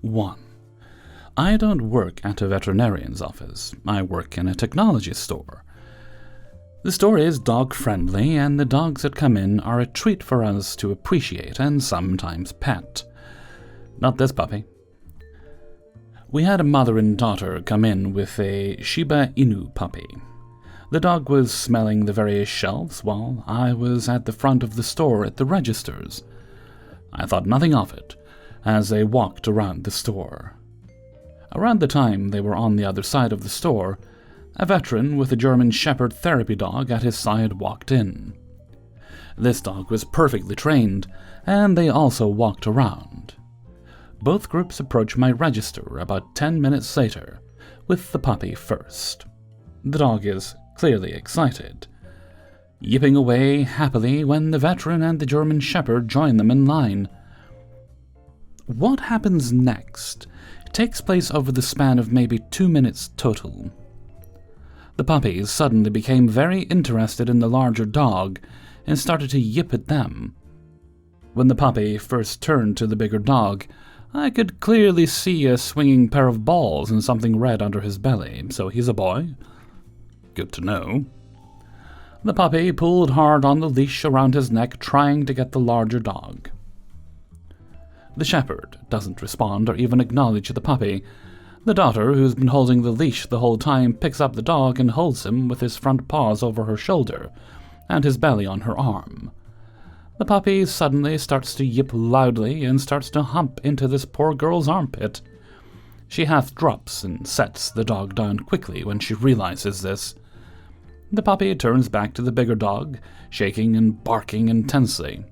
1. I don't work at a veterinarian's office. I work in a technology store. The store is dog-friendly, and the dogs that come in are a treat for us to appreciate and sometimes pet. Not this puppy. We had a mother and daughter come in with a Shiba Inu puppy. The dog was smelling the various shelves while I was at the front of the store at the registers. I thought nothing of it as they walked around the store. Around the time they were on the other side of the store, a veteran with a German Shepherd therapy dog at his side walked in. This dog was perfectly trained, and they also walked around. Both groups approached my register about 10 minutes later, with the puppy first. The dog is clearly excited, yipping away happily when the veteran and the German Shepherd join them in line. What happens next takes place over the span of maybe 2 minutes total. The puppies suddenly became very interested in the larger dog and started to yip at them. When the puppy first turned to the bigger dog, I could clearly see a swinging pair of balls and something red under his belly, so he's a boy. Good to know. The puppy pulled hard on the leash around his neck, trying to get the larger dog. The shepherd doesn't respond or even acknowledge the puppy. The daughter, who's been holding the leash the whole time, picks up the dog and holds him with his front paws over her shoulder and his belly on her arm. The puppy suddenly starts to yip loudly and starts to hump into this poor girl's armpit. She half drops and sets the dog down quickly when she realizes this. The puppy turns back to the bigger dog, shaking and barking intensely.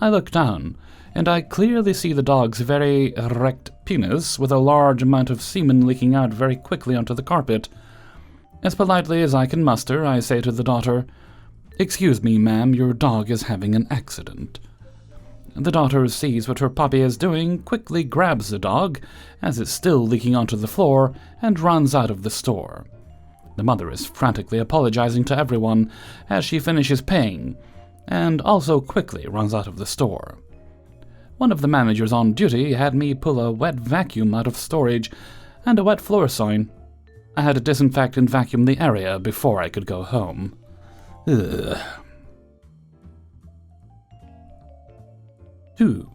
I look down, and I clearly see the dog's very erect penis with a large amount of semen leaking out very quickly onto the carpet. As politely as I can muster, I say to the daughter, "Excuse me, ma'am, your dog is having an accident." The daughter sees what her puppy is doing, quickly grabs the dog, as it's still leaking onto the floor, and runs out of the store. The mother is frantically apologizing to everyone as she finishes paying, and also quickly runs out of the store. One of the managers on duty had me pull a wet vacuum out of storage and a wet floor sign. I had to disinfect and vacuum the area before I could go home. Ugh. 2.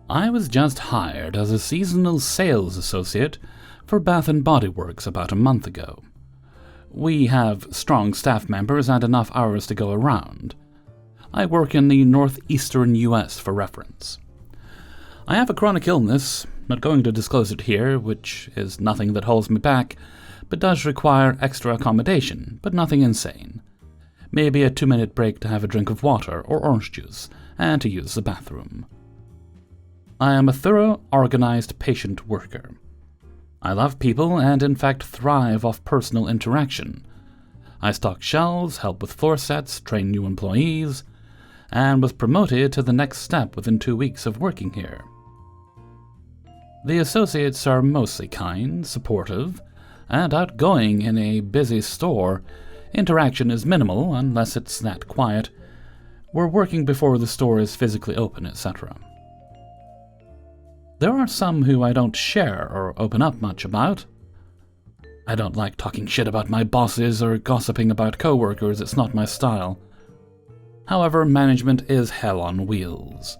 I was just hired as a seasonal sales associate for Bath & Body Works about a month ago. We have strong staff members and enough hours to go around. I work in the northeastern U.S. for reference. I have a chronic illness, not going to disclose it here, which is nothing that holds me back, but does require extra accommodation, but nothing insane. Maybe a 2-minute break to have a drink of water or orange juice, and to use the bathroom. I am a thorough, organized patient worker. I love people and in fact thrive off personal interaction. I stock shelves, help with floor sets, train new employees, and was promoted to the next step within 2 weeks of working here. The associates are mostly kind, supportive, and outgoing in a busy store. Interaction is minimal unless it's that quiet. We're working before the store is physically open, etc. There are some who I don't share or open up much about. I don't like talking shit about my bosses or gossiping about coworkers, it's not my style. However, management is hell on wheels.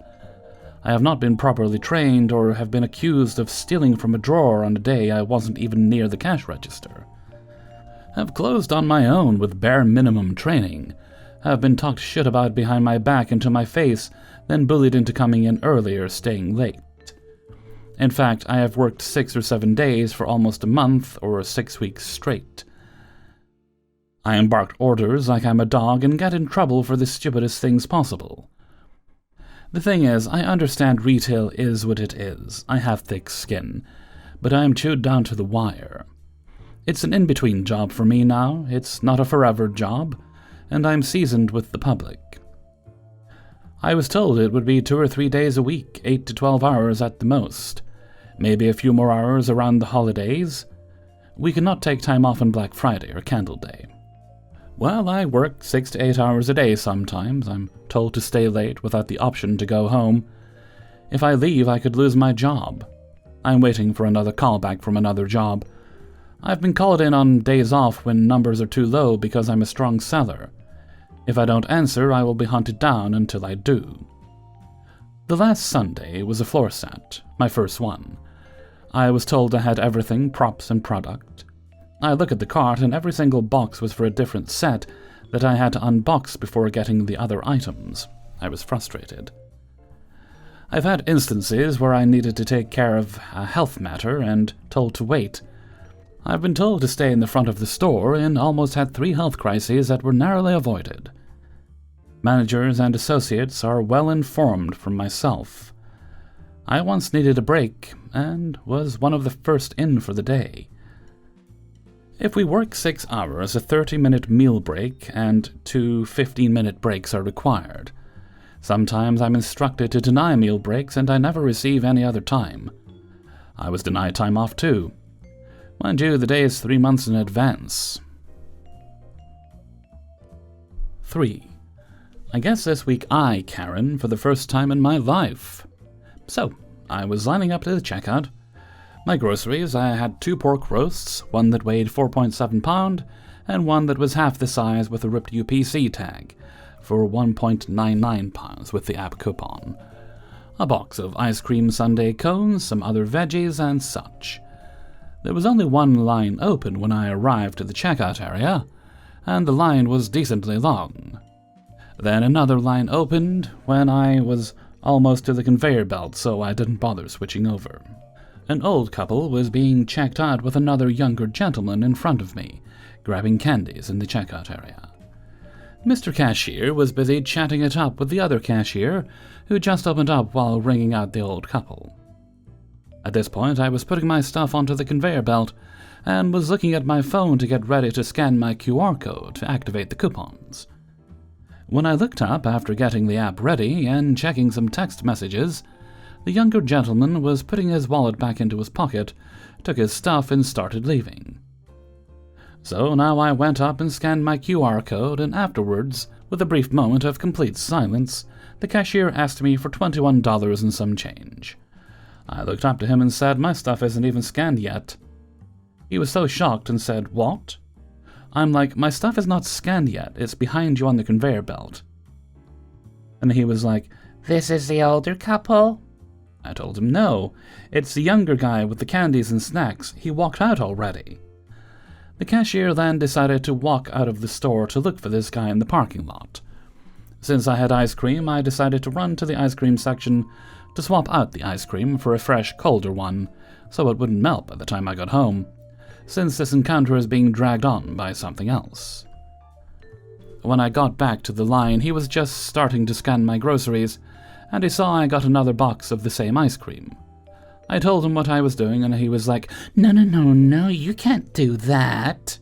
I have not been properly trained or have been accused of stealing from a drawer on a day I wasn't even near the cash register. Have closed on my own with bare minimum training. Have been talked shit about behind my back and to my face, then bullied into coming in early or staying late. In fact, I have worked 6 or 7 days for almost a month or 6 weeks straight. I embarked orders like I'm a dog and get in trouble for the stupidest things possible. The thing is, I understand retail is what it is. I have thick skin, but I am chewed down to the wire. It's an in-between job for me now. It's not a forever job, and I'm seasoned with the public. I was told it would be 2 or 3 days a week, 8 to 12 hours at the most. Maybe a few more hours around the holidays. We cannot take time off on Black Friday or Candle Day. Well, I work 6 to 8 hours a day sometimes. I'm told to stay late without the option to go home. If I leave, I could lose my job. I'm waiting for another callback from another job. I've been called in on days off when numbers are too low because I'm a strong seller. If I don't answer, I will be hunted down until I do. The last Sunday was a floor set, my first one. I was told I had everything, props and product. I look at the cart and every single box was for a different set that I had to unbox before getting the other items. I was frustrated. I've had instances where I needed to take care of a health matter and told to wait. I've been told to stay in the front of the store and almost had 3 health crises that were narrowly avoided. Managers and associates are well informed from myself. I once needed a break and was one of the first in for the day. If we work 6 hours, a 30-minute meal break and 2 15-minute breaks are required. Sometimes I'm instructed to deny meal breaks and I never receive any other time. I was denied time off too. Mind you, the day is 3 months in advance. 3. I guess this week I, Karen, for the first time in my life. So, I was lining up to the checkout. My groceries, I had 2 pork roasts, one that weighed 4.7 pound, and one that was half the size with a ripped UPC tag, for 1.99 pounds with the app coupon. A box of ice cream sundae cones, some other veggies, and such. There was only one line open when I arrived to the checkout area, and the line was decently long. Then another line opened when I was almost to the conveyor belt, so I didn't bother switching over. An old couple was being checked out with another younger gentleman in front of me, grabbing candies in the checkout area. Mr. Cashier was busy chatting it up with the other cashier, who just opened up while ringing out the old couple. At this point, I was putting my stuff onto the conveyor belt and was looking at my phone to get ready to scan my QR code to activate the coupons. When I looked up after getting the app ready and checking some text messages, the younger gentleman was putting his wallet back into his pocket, took his stuff and started leaving. So now I went up and scanned my QR code, and afterwards, with a brief moment of complete silence, the cashier asked me for $21 and some change. I looked up to him and said, "My stuff isn't even scanned yet." He was so shocked and said, "What?" I'm like, "My stuff is not scanned yet, it's behind you on the conveyor belt." And he was like, "This is the older couple?" I told him, "No, it's the younger guy with the candies and snacks. He walked out already." The cashier then decided to walk out of the store to look for this guy in the parking lot. Since I had ice cream, I decided to run to the ice cream section to swap out the ice cream for a fresh, colder one, so it wouldn't melt by the time I got home, since this encounter is being dragged on by something else. When I got back to the line, he was just starting to scan my groceries, and he saw I got another box of the same ice cream. I told him what I was doing, and he was like, No, you can't do that."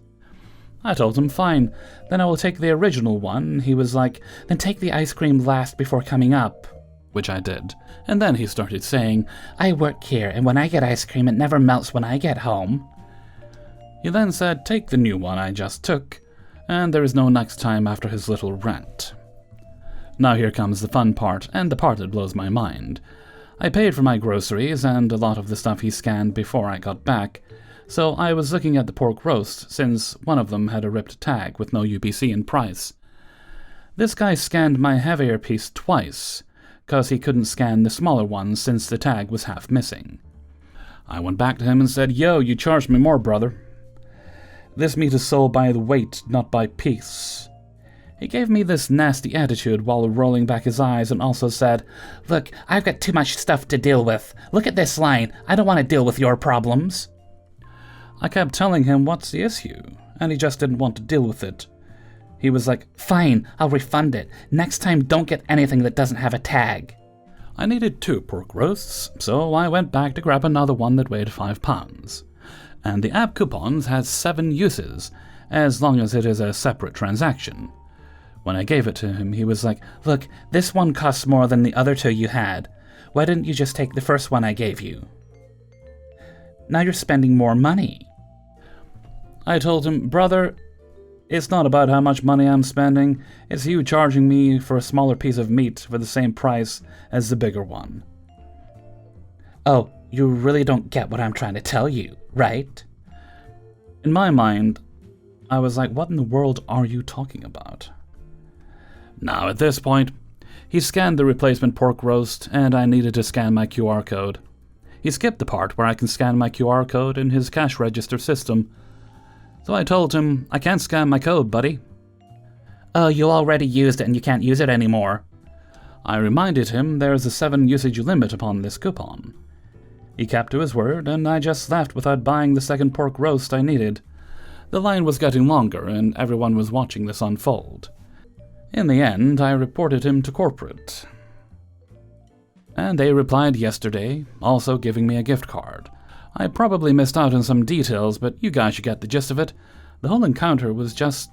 I told him, "Fine, then I will take the original one." He was like, "Then take the ice cream last before coming up," which I did. And then he started saying, "I work here, and when I get ice cream, it never melts when I get home." He then said, "Take the new one I just took," and there is no next time after his little rant. Now here comes the fun part, and the part that blows my mind. I paid for my groceries and a lot of the stuff he scanned before I got back, so I was looking at the pork roast since one of them had a ripped tag with no UPC in price. This guy scanned my heavier piece twice, cause he couldn't scan the smaller one since the tag was half missing. I went back to him and said, "Yo, you charged me more, brother. This meat is sold by the weight, not by piece." He gave me this nasty attitude while rolling back his eyes and also said, "Look, I've got too much stuff to deal with. Look at this line. I don't want to deal with your problems." I kept telling him what's the issue, and he just didn't want to deal with it. He was like, "Fine, I'll refund it. Next time don't get anything that doesn't have a tag." I needed 2 pork roasts, so I went back to grab another one that weighed 5 pounds. And the app coupons has 7 uses, as long as it is a separate transaction. When I gave it to him, he was like, "Look, this one costs more than the other 2 you had. Why didn't you just take the first one I gave you? Now you're spending more money." I told him, "Brother, it's not about how much money I'm spending, it's you charging me for a smaller piece of meat for the same price as the bigger one." "Oh, You really don't get what I'm trying to tell you, right? In my mind, I was like, what in the world are you talking about? Now, at this point, he scanned the replacement pork roast, and I needed to scan my QR code. He skipped the part where I can scan my QR code in his cash register system. So I told him, I can't scan my code, buddy. Oh, you already used it and you can't use it anymore. I reminded him there's a 7 usage limit upon this coupon. He kept to his word, and I just left without buying the second pork roast I needed. The line was getting longer, and everyone was watching this unfold. In the end, I reported him to corporate. And they replied yesterday, also giving me a gift card. I probably missed out on some details, but you guys should get the gist of it. The whole encounter was just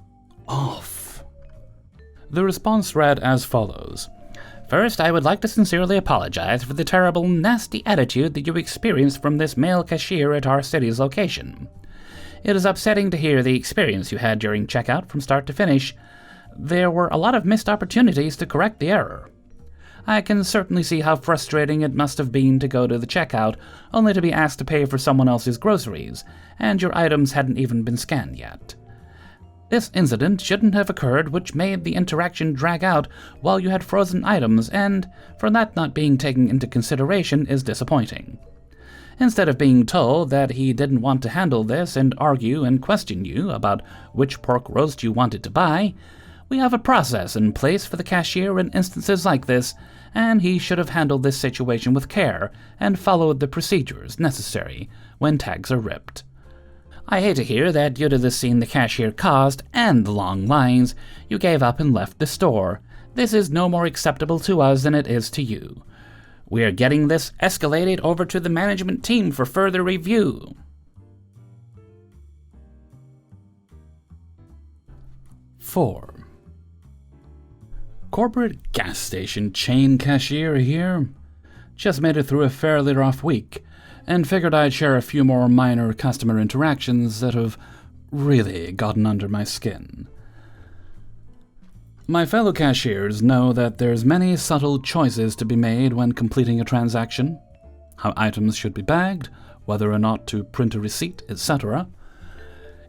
off. The response read as follows. First, I would like to sincerely apologize for the terrible, nasty attitude that you experienced from this male cashier at our city's location. It is upsetting to hear the experience you had during checkout from start to finish. There were a lot of missed opportunities to correct the error. I can certainly see how frustrating it must have been to go to the checkout, only to be asked to pay for someone else's groceries, and your items hadn't even been scanned yet. This incident shouldn't have occurred, which made the interaction drag out while you had frozen items, and for that not being taken into consideration is disappointing. Instead of being told that he didn't want to handle this and argue and question you about which pork roast you wanted to buy, we have a process in place for the cashier in instances like this, and he should have handled this situation with care and followed the procedures necessary when tags are ripped. I hate to hear that due to the scene the cashier caused and the long lines, you gave up and left the store. This is no more acceptable to us than it is to you. We are getting this escalated over to the management team for further review. 4. Corporate gas station chain cashier here. Just made it through a fairly rough week, and figured I'd share a few more minor customer interactions that have really gotten under my skin. My fellow cashiers know that there's many subtle choices to be made when completing a transaction, how items should be bagged, whether or not to print a receipt, etc.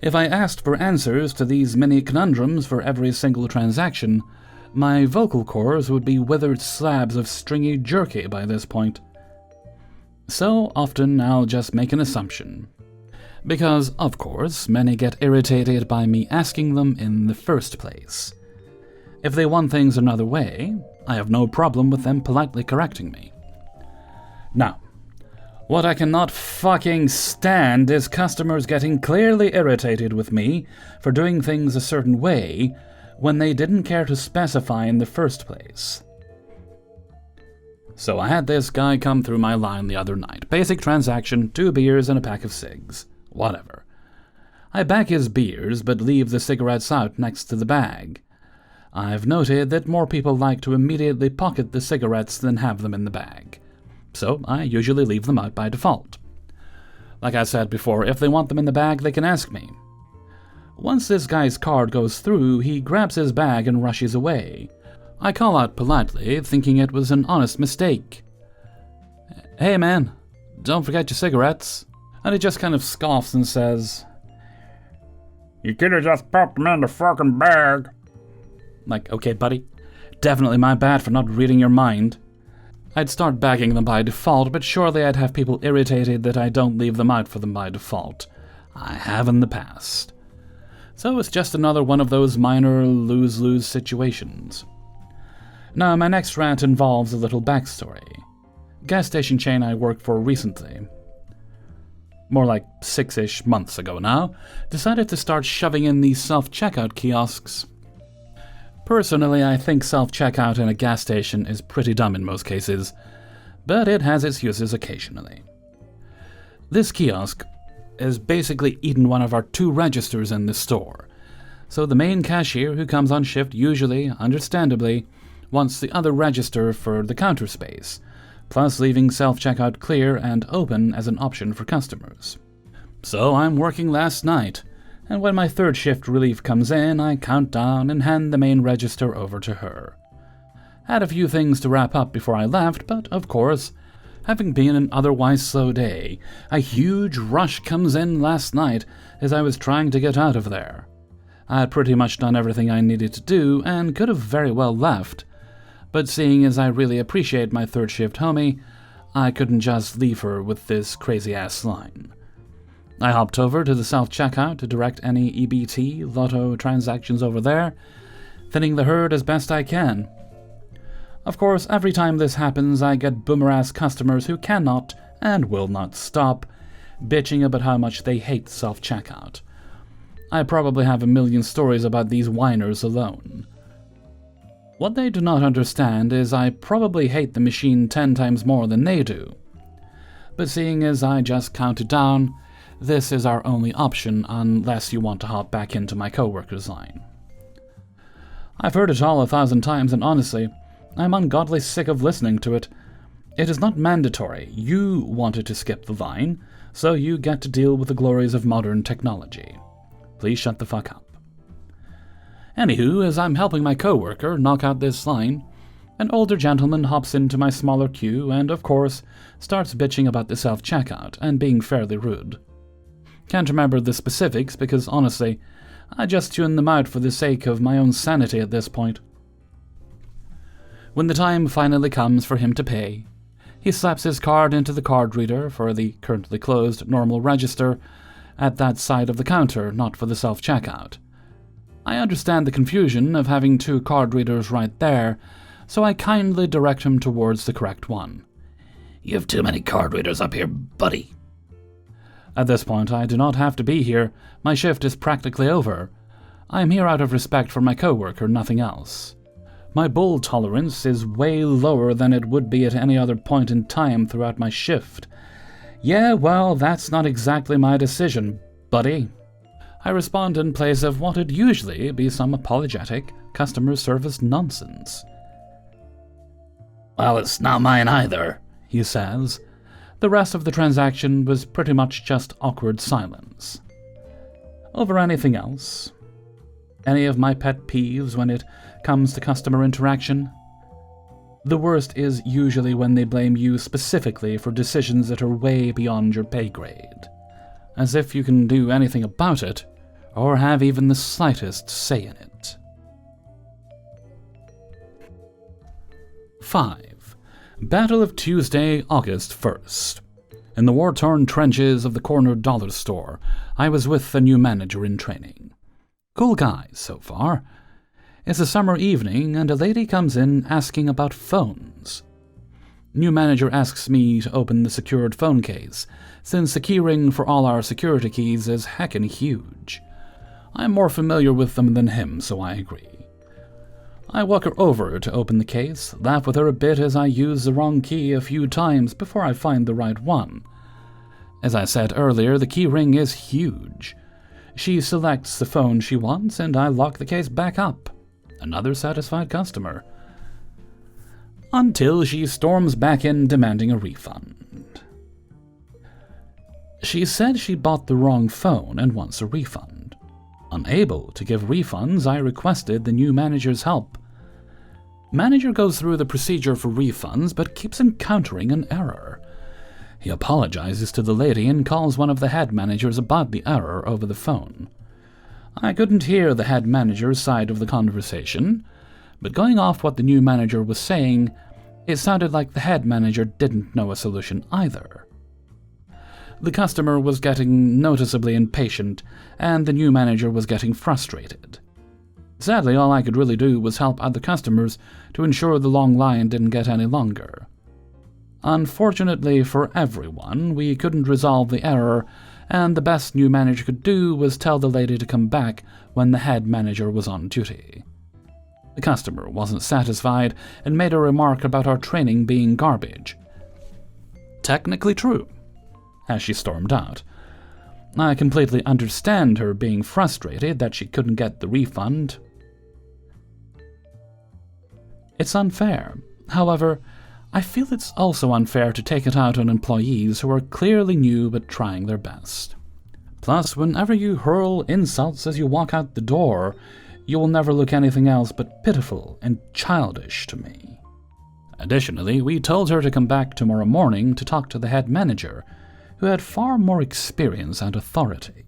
If I asked for answers to these many conundrums for every single transaction, my vocal cords would be withered slabs of stringy jerky by this point. So often I'll just make an assumption. Because, of course, many get irritated by me asking them in the first place. If they want things another way, I have no problem with them politely correcting me. Now, what I cannot fucking stand is customers getting clearly irritated with me for doing things a certain way when they didn't care to specify in the first place. So I had this guy come through my line the other night. Basic transaction, 2 beers and a pack of cigs. Whatever. I bag his beers, but leave the cigarettes out next to the bag. I've noted that more people like to immediately pocket the cigarettes than have them in the bag. So I usually leave them out by default. Like I said before, if they want them in the bag, they can ask me. Once this guy's card goes through, he grabs his bag and rushes away. I call out politely, thinking it was an honest mistake. "Hey man, don't forget your cigarettes." And he just kind of scoffs and says, "You could have just popped them in the fucking bag." Like, okay buddy, definitely my bad for not reading your mind. I'd start bagging them by default, but surely I'd have people irritated that I don't leave them out for them by default. I have in the past. So it's just another one of those minor lose-lose situations. Now, my next rant involves a little backstory. Gas station chain I worked for recently, more like 6-ish months ago now, decided to start shoving in these self-checkout kiosks. Personally, I think self-checkout in a gas station is pretty dumb in most cases, but it has its uses occasionally. This kiosk has basically eaten one of our 2 registers in the store, so the main cashier who comes on shift usually, understandably, wants the other register for the counter space, plus leaving self-checkout clear and open as an option for customers. So I'm working last night, and when my 3rd shift relief comes in, I count down and hand the main register over to her. Had a few things to wrap up before I left, but of course, Having been an otherwise slow day, a huge rush comes in last night as I was trying to get out of there. I had pretty much done everything I needed to do and could have very well left, but seeing as I really appreciate my third shift homie, I couldn't just leave her with this crazy-ass line. I hopped over to the self-checkout to direct any EBT lotto transactions over there, thinning the herd as best I can. Of course, every time this happens, I get boomer-ass customers who cannot and will not stop bitching about how much they hate self-checkout. I probably have a million stories about these whiners alone. What they do not understand is I probably hate the machine 10 times more than they do. But seeing as I just counted down, this is our only option unless you want to hop back into my coworker's line. I've heard it all 1,000 times and honestly, I'm ungodly sick of listening to it. It is not mandatory. You wanted to skip the line, so you get to deal with the glories of modern technology. Please shut the fuck up. Anywho, as I'm helping my coworker knock out this line, an older gentleman hops into my smaller queue and, of course, starts bitching about the self-checkout and being fairly rude. Can't remember the specifics because, honestly, I just tune them out for the sake of my own sanity at this point. When the time finally comes for him to pay, he slaps his card into the card reader for the currently closed normal register at that side of the counter, not for the self-checkout. I understand the confusion of having two card readers right there, so I kindly direct him towards the correct one. You have too many card readers up here, buddy. At this point, I do not have to be here. My shift is practically over. I am here out of respect for my coworker, nothing else. My bull tolerance is way lower than it would be at any other point in time throughout my shift. Yeah, well, that's not exactly my decision, buddy. I respond in place of what would usually be some apologetic customer service nonsense. Well, it's not mine either, he says. The rest of the transaction was pretty much just awkward silence. Over anything else? Any of my pet peeves when it comes to customer interaction? The worst is usually when they blame you specifically for decisions that are way beyond your pay grade, as if you can do anything about it, or have even the slightest say in it. 5. Battle of Tuesday, August 1st. In the war-torn trenches of the corner dollar store, I was with the new manager in training. Cool guy so far. It's a summer evening and a lady comes in asking about phones. New manager asks me to open the secured phone case, since the keyring for all our security keys is heckin' huge. I'm more familiar with them than him, so I agree. I walk her over to open the case, laugh with her a bit as I use the wrong key a few times before I find the right one. As I said earlier, the keyring is huge. She selects the phone she wants and I lock the case back up. Another satisfied customer. Until she storms back in demanding a refund. She said she bought the wrong phone and wants a refund. Unable to give refunds, I requested the new manager's help. Manager goes through the procedure for refunds but keeps encountering an error. He apologizes to the lady and calls one of the head managers about the error over the phone. I couldn't hear the head manager's side of the conversation, but going off what the new manager was saying, it sounded like the head manager didn't know a solution either. The customer was getting noticeably impatient, and the new manager was getting frustrated. Sadly, all I could really do was help other customers to ensure the long line didn't get any longer. Unfortunately for everyone, we couldn't resolve the error, and the best new manager could do was tell the lady to come back when the head manager was on duty. The customer wasn't satisfied and made a remark about our training being garbage. Technically true, as she stormed out. I completely understand her being frustrated that she couldn't get the refund. It's unfair. However, I feel it's also unfair to take it out on employees who are clearly new but trying their best. Plus, whenever you hurl insults as you walk out the door, you will never look anything else but pitiful and childish to me. Additionally, we told her to come back tomorrow morning to talk to the head manager, who had far more experience and authority.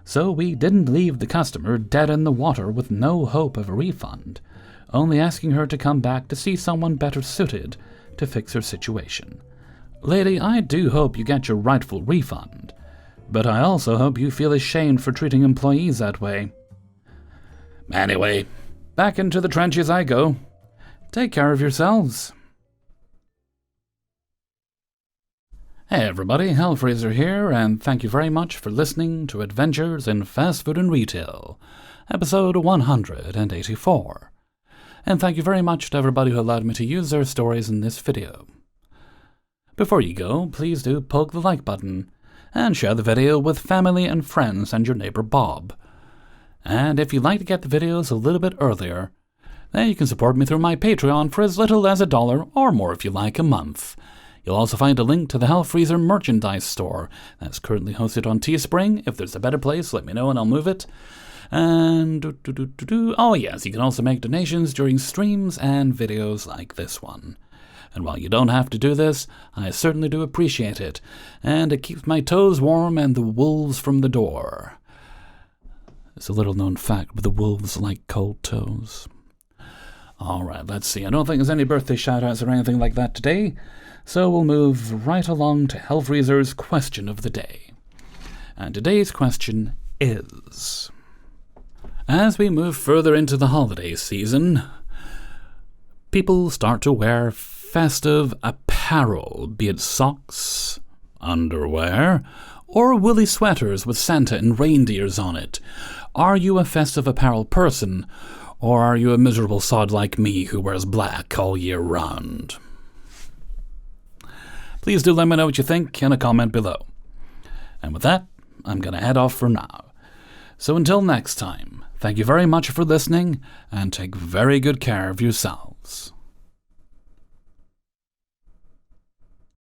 So we didn't leave the customer dead in the water with no hope of a refund, only asking her to come back to see someone better suited to fix her situation. Lady, I do hope you get your rightful refund, but I also hope you feel ashamed for treating employees that way. Anyway, back into the trenches I go. Take care of yourselves. Hey everybody, Hellfreezer here, and thank you very much for listening to Adventures in Fast Food and Retail, episode 184. And thank you very much to everybody who allowed me to use their stories in this video. Before you go, please do poke the like button, and share the video with family and friends and your neighbor Bob. And if you'd like to get the videos a little bit earlier, then you can support me through my Patreon for as little as $1 or more if you like a month. You'll also find a link to the Hellfreezer merchandise store that's currently hosted on Teespring. If there's a better place, let me know and I'll move it. And oh yes, you can also make donations during streams and videos like this one. And while you don't have to do this, I certainly do appreciate it, and it keeps my toes warm and the wolves from the door. It's a little known fact, but the wolves like cold toes. Alright, let's see. I don't think there's any birthday shoutouts or anything like that today, so we'll move right along to Hellfreezer's question of the day. And today's question is: as we move further into the holiday season, people start to wear festive apparel, be it socks, underwear, or woolly sweaters with Santa and reindeers on it. Are you a festive apparel person, or are you a miserable sod like me who wears black all year round? Please do let me know what you think in a comment below. And with that, I'm going to head off for now. So until next time, thank you very much for listening, and take very good care of yourselves.